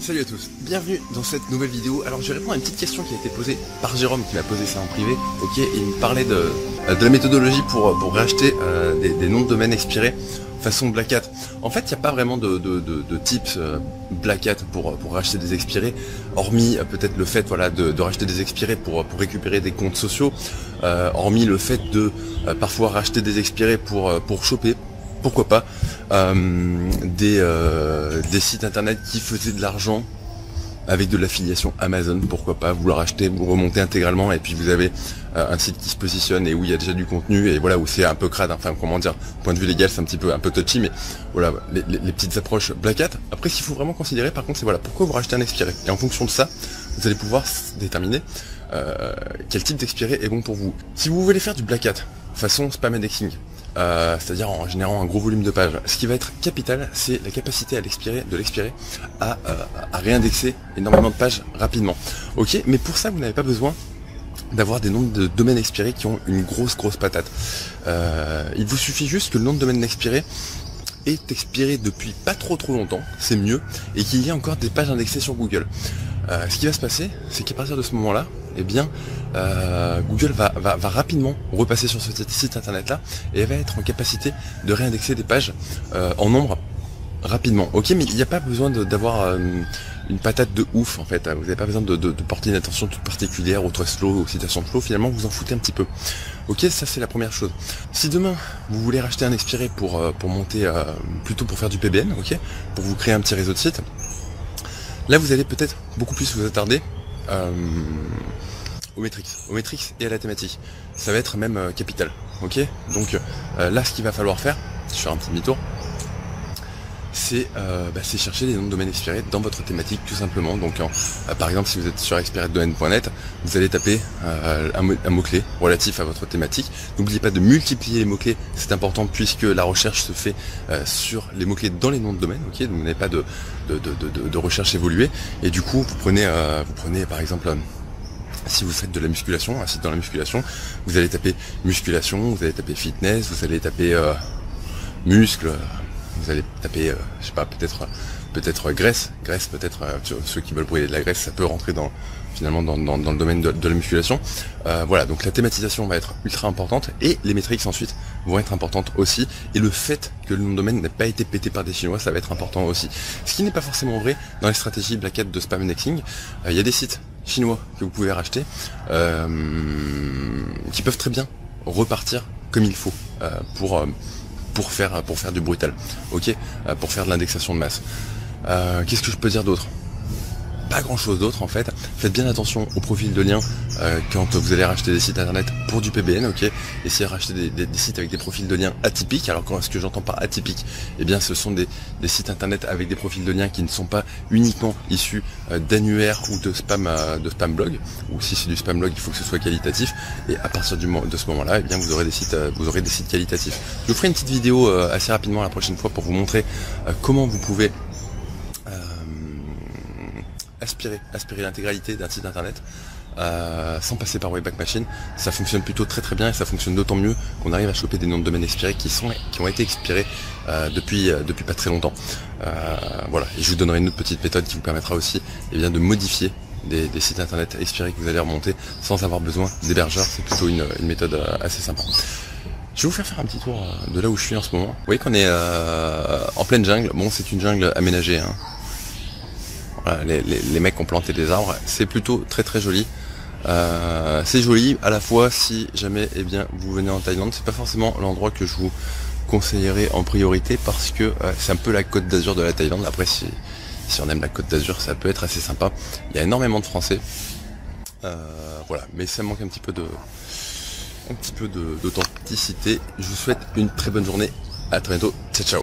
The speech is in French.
Salut à tous, bienvenue dans cette nouvelle vidéo. Alors je vais répondre à une petite question qui a été posée par Jérôme, qui m'a posé ça en privé. Ok, il me parlait de la méthodologie pour racheter des noms de domaine expirés façon Black Hat. En fait, il n'y a pas vraiment de tips Black Hat pour racheter des expirés, hormis peut-être le fait de racheter des expirés pour récupérer des comptes sociaux, hormis le fait de parfois racheter des expirés pour choper, pourquoi pas, des sites internet qui faisaient de l'argent avec de l'affiliation Amazon, pourquoi pas, vous le rachetez, vous remontez intégralement et puis vous avez un site qui se positionne et où il y a déjà du contenu et voilà, où c'est un peu crade, enfin comment dire, point de vue légal c'est un petit peu touchy, mais voilà, les petites approches Black Hat. Après ce qu'il faut vraiment considérer par contre c'est voilà, pourquoi vous rachetez un expiré, et en fonction de ça vous allez pouvoir déterminer quel type d'expiré est bon pour vous. Si vous voulez faire du Black Hat façon spam indexing, c'est-à-dire en générant un gros volume de pages, ce qui va être capital, c'est la capacité de l'expiré à réindexer énormément de pages rapidement. Ok, mais pour ça vous n'avez pas besoin d'avoir des noms de domaines expirés qui ont une grosse patate. Il vous suffit juste que le nom de domaine expiré est expiré depuis pas trop longtemps, c'est mieux, et qu'il y ait encore des pages indexées sur Google. Ce qui va se passer, c'est qu'à partir de ce moment-là, eh bien, Google va rapidement repasser sur ce site internet là et va être en capacité de réindexer des pages en nombre rapidement. Ok, mais il n'y a pas besoin d'avoir une patate de ouf en fait. Vous n'avez pas besoin de porter une attention toute particulière aux traces flow, aux citations flow. Finalement, vous en foutez un petit peu. Ok, ça c'est la première chose. Si demain vous voulez racheter un expiré pour monter, plutôt pour faire du PBN, ok, pour vous créer un petit réseau de sites, là vous allez peut-être beaucoup plus vous attarder aux métriques et à la thématique. Ça va être même capital. Ok, donc là ce qu'il va falloir faire, je fais un petit demi-tour, c'est chercher les noms de domaines expirés dans votre thématique tout simplement. Donc par exemple si vous êtes sur expiretdomaine.net, vous allez taper un mot-clé relatif à votre thématique. N'oubliez pas de multiplier les mots-clés, c'est important puisque la recherche se fait sur les mots-clés dans les noms de domaine, ok, donc vous n'avez pas de recherche évoluée, et du coup vous prenez par exemple, si vous faites de la musculation, un site dans la musculation, vous allez taper musculation, vous allez taper fitness, vous allez taper muscle, vous allez taper, je sais pas, peut-être graisse peut-être, ceux qui veulent brûler de la graisse, ça peut rentrer finalement dans le domaine de la musculation. Voilà, donc la thématisation va être ultra importante et les métriques ensuite vont être importantes aussi, et le fait que le nom de domaine n'ait pas été pété par des Chinois, ça va être important aussi. Ce qui n'est pas forcément vrai dans les stratégies Black Hat de spam indexing. Il y a des sites chinois que vous pouvez racheter qui peuvent très bien repartir comme il faut pour faire du brutal, ok, pour faire de l'indexation de masse. Qu'est-ce que je peux dire d'autre? Pas grand chose d'autre en fait. Faites bien attention au profil de lien quand vous allez racheter des sites internet pour du PBN, ok. Essayez de racheter des sites avec des profils de liens atypiques. Alors ce que j'entends par atypique, eh bien ce sont des sites internet avec des profils de liens qui ne sont pas uniquement issus d'annuaires ou de spam blog, ou si c'est du spam blog il faut que ce soit qualitatif, et à partir de ce moment là, eh bien vous aurez des sites qualitatifs. Je vous ferai une petite vidéo assez rapidement la prochaine fois pour vous montrer comment vous pouvez aspirer l'intégralité d'un site internet sans passer par Wayback Machine. Ça fonctionne plutôt très bien, et ça fonctionne d'autant mieux qu'on arrive à choper des noms de domaine expirés qui ont été expirés depuis pas très longtemps. Voilà, et je vous donnerai une autre petite méthode qui vous permettra aussi de modifier des sites internet expirés que vous allez remonter sans avoir besoin d'hébergeur. C'est plutôt une méthode assez sympa. Je vais vous faire un petit tour de là où je suis en ce moment. Vous voyez qu'on est en pleine jungle. Bon, c'est une jungle aménagée, hein. Voilà, les mecs ont planté des arbres, c'est plutôt très joli. C'est joli à la fois si jamais vous venez en Thaïlande. C'est pas forcément l'endroit que je vous conseillerais en priorité parce que c'est un peu la côte d'Azur de la Thaïlande. Après si on aime la côte d'Azur, ça peut être assez sympa. Il y a énormément de Français, voilà, mais ça manque un petit peu d'authenticité. Je vous souhaite une très bonne journée, à très bientôt, ciao.